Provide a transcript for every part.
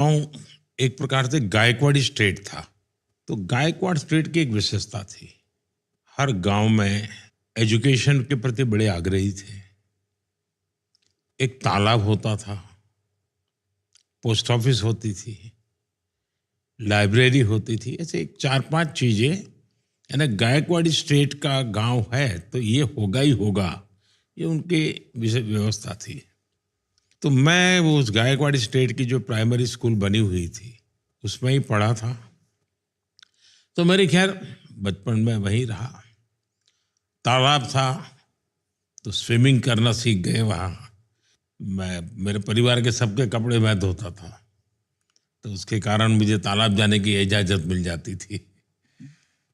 गाँव एक प्रकार से गायकवाड़ी स्टेट था। तो गायकवाड़ स्टेट की एक विशेषता थी, हर गांव में एजुकेशन के प्रति बड़े आग्रही थे। एक तालाब होता था, पोस्ट ऑफिस होती थी, लाइब्रेरी होती थी, ऐसे एक चार पांच चीजें। यानी गायकवाड़ी स्टेट का गांव है तो ये होगा ही होगा, ये उनके विषय व्यवस्था थी। तो मैं वो उस गायकवाड़ी स्टेट की जो प्राइमरी स्कूल बनी हुई थी उसमें ही पढ़ा था। तो मेरे खैर बचपन में वहीं रहा। तालाब था तो स्विमिंग करना सीख गए वहाँ। मैं मेरे परिवार के सबके कपड़े मैं धोता था, तो उसके कारण मुझे तालाब जाने की इजाज़त मिल जाती थी।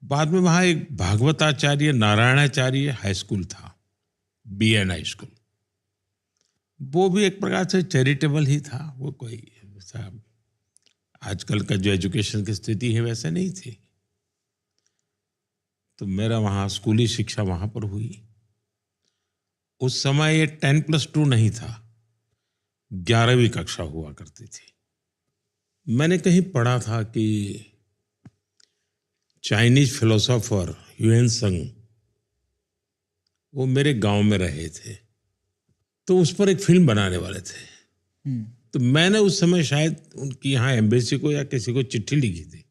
बाद में वहाँ एक भागवताचार्य नारायणाचार्य हाई स्कूल था, BN हाई स्कूल। वो भी एक प्रकार से चैरिटेबल ही था, वो कोई ऐसा आजकल का जो एजुकेशन की स्थिति है वैसे नहीं थी। तो मेरा वहाँ स्कूली शिक्षा वहाँ पर हुई। उस समय ये 10+2 नहीं था, 11वीं कक्षा हुआ करती थी। मैंने कहीं पढ़ा था कि चाइनीज फिलोसोफर ह्यूएन त्संग वो मेरे गांव में रहे थे, तो उस पर एक फिल्म बनाने वाले थे। तो मैंने उस समय शायद उनकी यहाँ एम्बेसी को या किसी को चिट्ठी लिखी थी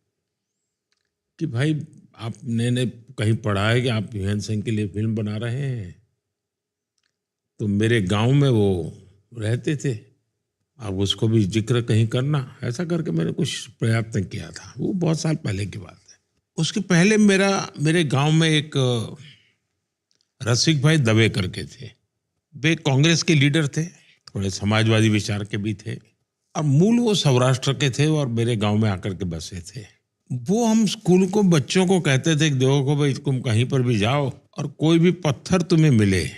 कि भाई आपने कहीं पढ़ा है कि आप ह्यूएन त्संग के लिए फिल्म बना रहे हैं, तो मेरे गांव में वो रहते थे, अब उसको भी जिक्र कहीं करना, ऐसा करके मैंने कुछ प्रयत्न किया था। वो बहुत साल पहले की बात है। उसके पहले मेरे गांव में एक रसिक भाई दवे करके थे। वे कांग्रेस के लीडर थे, थोड़े समाजवादी विचार के भी थे, और मूल वो सौराष्ट्र के थे और मेरे गांव में आकर के बसे थे। वो हम स्कूल को बच्चों को कहते थे कि देखो भाई तुम कहीं पर भी जाओ और कोई भी पत्थर तुम्हें मिले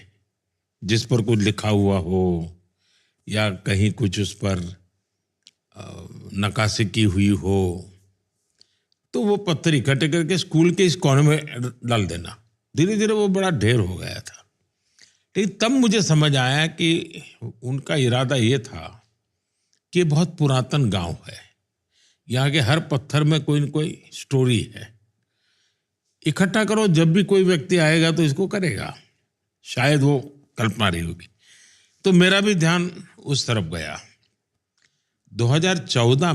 जिस पर कुछ लिखा हुआ हो या कहीं कुछ उस पर नक्काशी की हुई हो, तो वो पत्थर इकट्ठे करके स्कूल के इस कोने में डाल देना। धीरे धीरे वो बड़ा ढेर हो गया था। लेकिन तब मुझे समझ आया कि उनका इरादा ये था कि बहुत पुरातन गांव है, यहाँ के हर पत्थर में कोई न कोई स्टोरी है। इकट्ठा करो, जब भी कोई व्यक्ति आएगा तो इसको करेगा। शायद वो कल्पना रही होगी। तो मेरा भी ध्यान उस तरफ गया। 2014